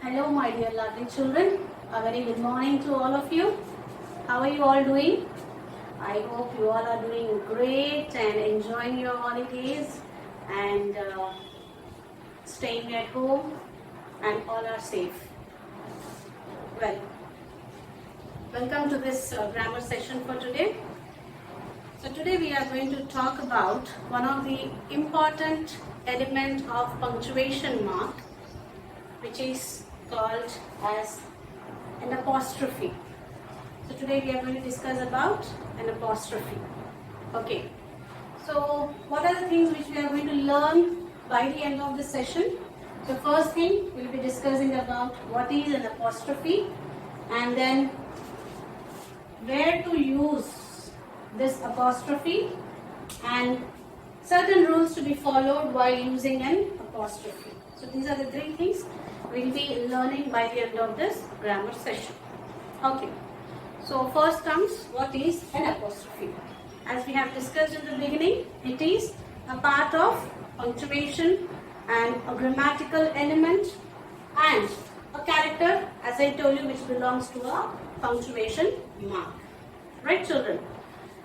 Hello, my dear lovely children. A very good morning to all of you. How are you all doing? I hope you all are doing great and enjoying your holidays and staying at home and all are safe. Well, welcome to this grammar session for today. So today we are going to talk about one of the important element of punctuation mark, which is called as an apostrophe. So today we are going to discuss about an apostrophe. Okay. So what are the things which we are going to learn by the end of this session? So first thing, we will be discussing about what is an apostrophe and then where to use this apostrophe and certain rules to be followed while using an apostrophe. So these are the three things we will be learning by the end of this grammar session. Okay. So first comes what is an apostrophe. As we have discussed in the beginning, it is a part of punctuation and a grammatical element and a character, as I told you, which belongs to a punctuation mark. Right, children?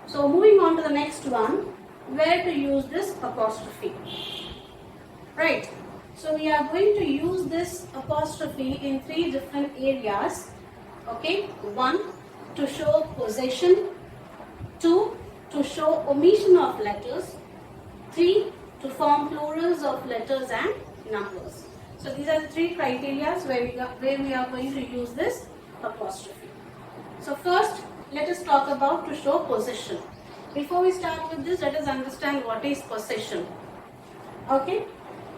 So moving on to the next one, where to use this apostrophe. Right. So we are going to use this apostrophe in three different areas. Okay. 1, to show possession. 2, to show omission of letters. 3, to form plurals of letters and numbers. So these are the three criteria where we are going to use this apostrophe. So first, let us talk about to show possession. Before we start with this, let us understand what is possession. Okay.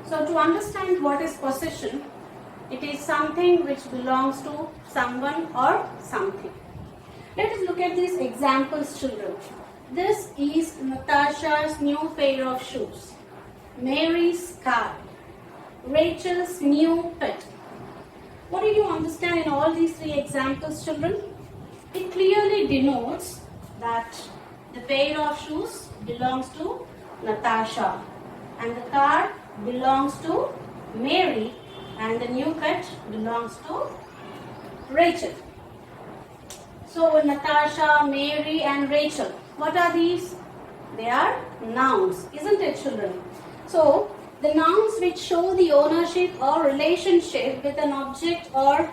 So to understand what is possession, it is something which belongs to someone or something. Let us look at these examples, children. This is Natasha's new pair of shoes, Mary's car, Rachel's new pet. What do you understand in all these three examples, children? It clearly denotes that the pair of shoes belongs to Natasha and the car belongs to Mary and the new pet belongs to Rachel. So Natasha, Mary and Rachel, what are these? They are nouns, isn't it, children? So the nouns which show the ownership or relationship with an object or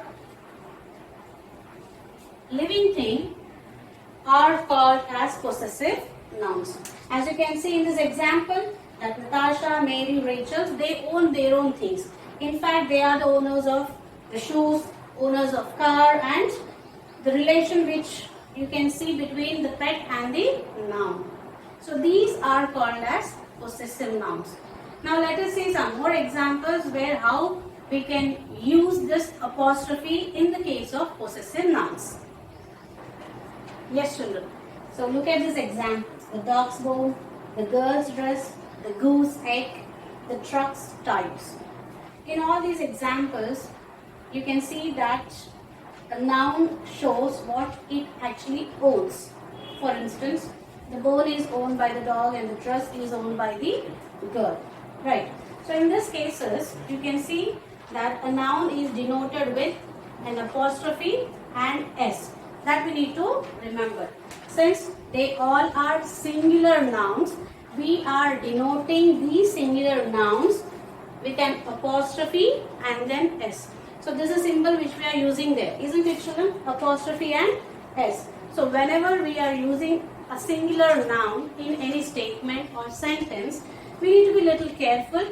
living thing are called as possessive nouns. As you can see in this example, that Natasha, Mary, Rachel, they own their own things. In fact, they are the owners of the shoes, owners of car, and the relation which you can see between the pet and the noun. So these are called as possessive nouns. Now let us see some more examples where how we can use this apostrophe in the case of possessive nouns. Yes, children. So look at these examples. The dog's bone, the girl's dress, the goose egg, the truck's tires. In all these examples, you can see that a noun shows what it actually owns. For instance, the bone is owned by the dog and the dress is owned by the girl. Right. So in these cases, you can see that a noun is denoted with an apostrophe and S. That we need to remember. Since they all are singular nouns, we are denoting these singular nouns with an apostrophe and then S. So this is symbol which we are using there, isn't it, children? Apostrophe and S. So whenever we are using a singular noun in any statement or sentence, we need to be little careful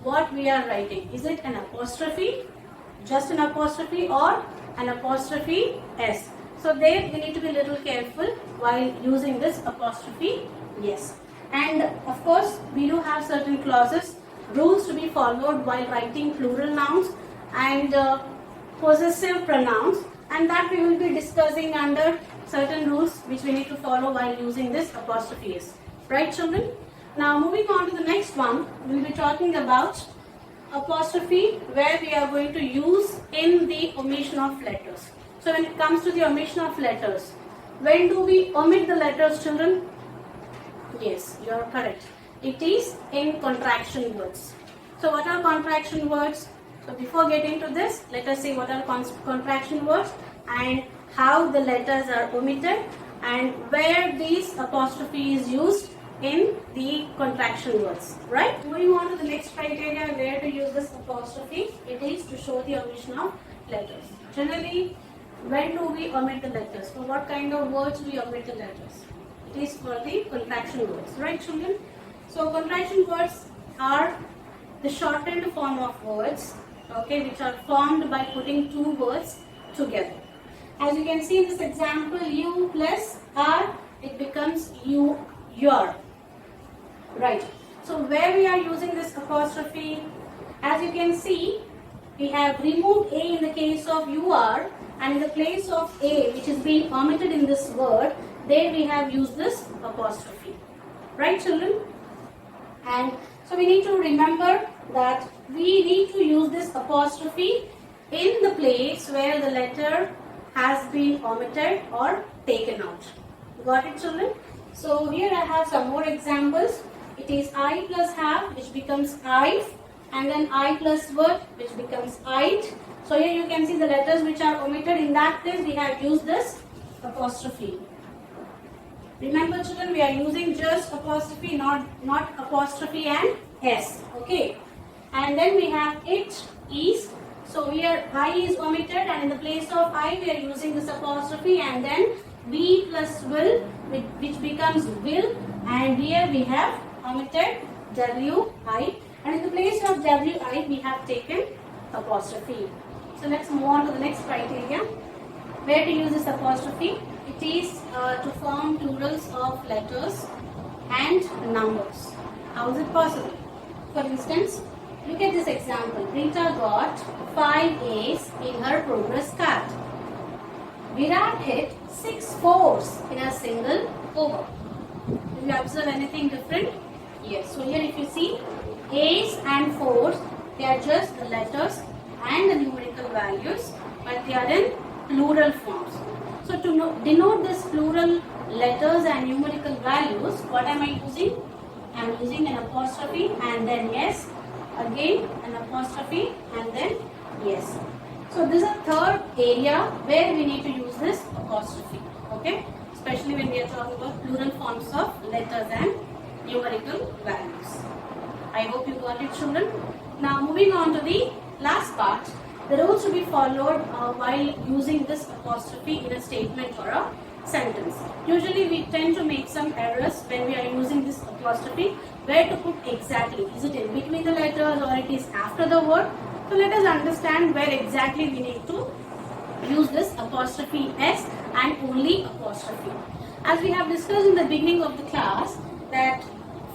what we are writing. Is it an apostrophe, just an apostrophe, or an apostrophe S? So there we need to be little careful while using this apostrophe yes. And of course, we do have certain clauses, rules to be followed while writing plural nouns and possessive pronouns, and that we will be discussing under certain rules which we need to follow while using this apostrophe s. Right, children? Now moving on to the next one, we will be talking about apostrophe where we are going to use in the omission of letters. So when it comes to the omission of letters, when do we omit the letters, children? Yes, you are correct. It is in contraction words. So what are contraction words? So before getting to this, let us see what are contraction words and how the letters are omitted and where this apostrophe is used in the contraction words, right? Moving on to the next criteria where to use this apostrophe, it is to show the omission of letters. Generally, when do we omit the letters? For what kind of words we omit the letters? It is for the contraction words, right children? So contraction words are the shortened form of words, okay, which are formed by putting two words together. As you can see in this example, you plus r, it becomes you, your. Right. So where we are using this apostrophe, as you can see, we have removed a in the case of you are, and in the place of a which is being omitted in this word, there we have used this apostrophe. Right children? And so we need to remember that we need to use this apostrophe in the place where the letter has been omitted or taken out. Got it children? So here I have some more examples. It is I plus have, which becomes I, and then I plus word, which becomes it. So here you can see the letters which are omitted. In that case, we have used this apostrophe. Remember children, we are using just apostrophe, not apostrophe and s. Okay. And then we have it, is. So here I is omitted, and in the place of I, we are using this apostrophe, and then be plus will, which becomes will, and here we have omitted wi, and in the place of wi we have taken apostrophe. So let's move on to the next criteria. Where to use this apostrophe? It is to form plurals of letters and numbers. How is it possible? For instance, look at this example. Rita got 5 A's in her progress card. Virat hit 6 fours in a single over. Do you observe anything different? Yes. So here if you see A's and 4s, they are just the letters and the numerical values, but they are in plural forms. So to denote this plural letters and numerical values, what am I using? I am using an apostrophe and then yes, again an apostrophe and then yes. So this is a third area where we need to use this apostrophe, okay? Especially when we are talking about plural forms of letters and numerical values. I hope you got it children. Now moving on to the last part, the rules to be followed while using this apostrophe in a statement or a sentence. Usually we tend to make some errors when we are using this apostrophe. Where to put exactly? Is it in between the letters or it is after the word? So let us understand where exactly we need to use this apostrophe s and only apostrophe. As we have discussed in the beginning of the class that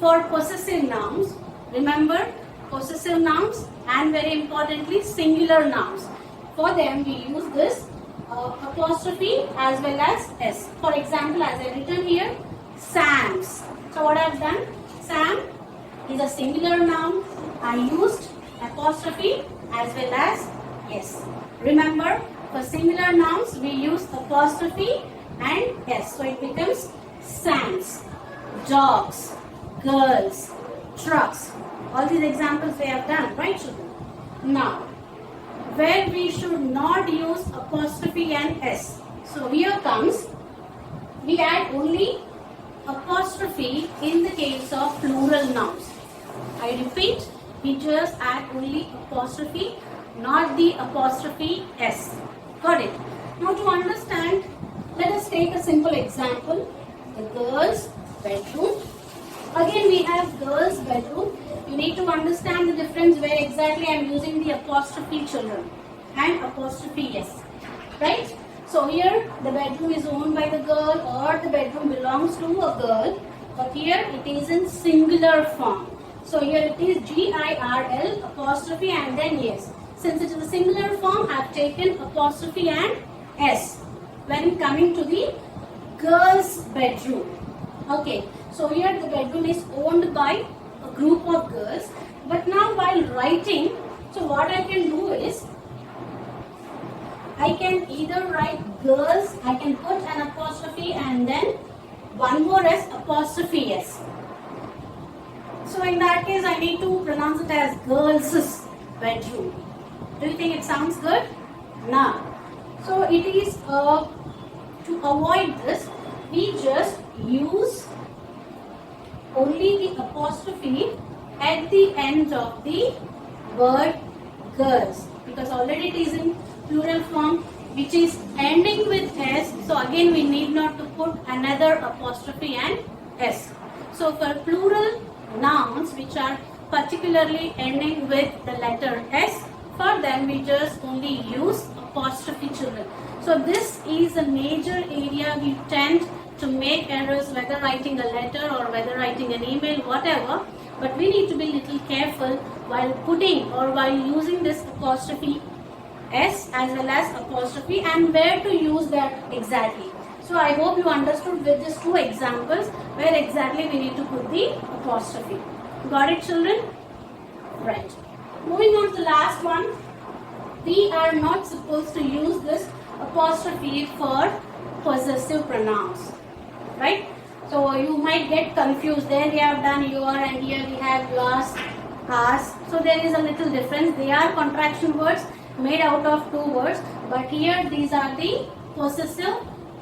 for possessive nouns, remember possessive nouns and very importantly singular nouns. For them we use this apostrophe as well as s. For example, as I written here, Sam's. So what I have done? Sam is a singular noun. I used apostrophe as well as s. Remember, for singular nouns we use apostrophe and s. So it becomes Sam's, dogs, girls, trucks. All these examples we have done, right children? Now, where we should not use apostrophe and s. So here comes, we add only apostrophe in the case of plural nouns. I repeat, we just add only apostrophe, not the apostrophe s. Got it? Now to understand, let us take a simple example. The girls' bedroom. Again we have girls' bedroom. You need to understand the difference where exactly I am using the apostrophe children and apostrophe s. Right? So here the bedroom is owned by the girl or the bedroom belongs to a girl, but here it is in singular form. So here it is GIRL apostrophe and then yes. Since it is a singular form, I have taken apostrophe and s when coming to the girl's bedroom. Okay, so here the bedroom is owned by a group of girls, but now while writing, so what I can do is, I can either write girls, I can put an apostrophe and then one more s, apostrophe s. So in that case I need to pronounce it as girls' bedroom. Do you think it sounds good? No. So it is to avoid this, we just use only the apostrophe at the end of the word girls, because already it is in plural form which is ending with S. So again we need not to put another apostrophe and S. So for plural nouns which are particularly ending with the letter S, for them we just only use apostrophe, children. So this is a major area we tend to make errors, whether writing a letter or whether writing an email, whatever. But we need to be little careful while putting or while using this apostrophe S as well as apostrophe, and where to use that exactly. So I hope you understood with these two examples where exactly we need to put the apostrophe. Got it, children? Right. Moving on to the last one. We are not supposed to use this apostrophe for possessive pronouns. Right? So you might get confused. There we have done your and here we have yours, ours. So there is a little difference. They are contraction words made out of two words, but here these are the possessive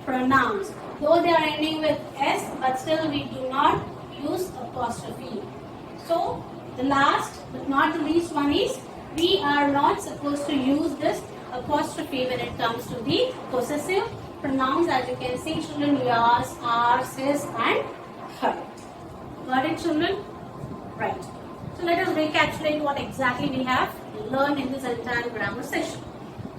pronouns. Though they are ending with S, but still we do not use apostrophe. So the last but not the least one is, we are not supposed to use this apostrophe when it comes to the possessive pronouns. As you can see, children, yours, ours, his and her. Got it, children? Right. So let us recapitulate what exactly we have learned in this entire grammar session.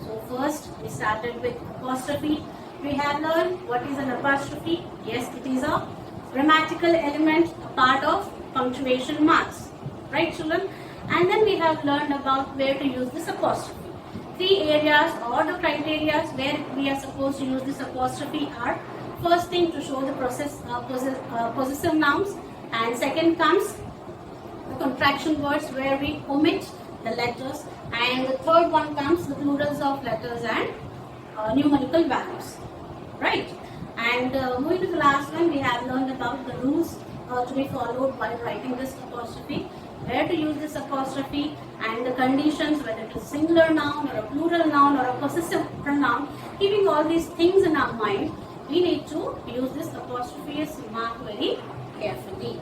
So first we started with apostrophe. We have learned what is an apostrophe. Yes, it is a grammatical element, a part of punctuation marks. Right, children? And then we have learned about where to use this apostrophe. Three areas or the criteria where we are supposed to use this apostrophe are: first thing, to show the possessive nouns, and second comes the contraction words where we omit the letters, and the third one comes the plurals of letters and numerical values. Right? And moving to the last one, we have learned about the rules to be followed while writing this apostrophe, where to use this apostrophe, and the conditions, whether it is a singular noun or a plural noun or a possessive pronoun. Keeping all these things in our mind, we need to use this apostrophe mark very carefully.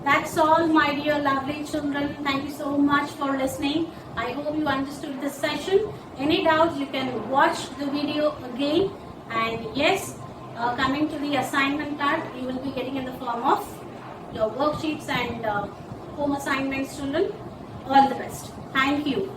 That's all, my dear lovely children. Thank you so much for listening. I hope you understood this session. Any doubts, you can watch the video again. And yes, coming to the assignment part, you will be getting in the form of your worksheets and home assignments, children. All the best. Thank you.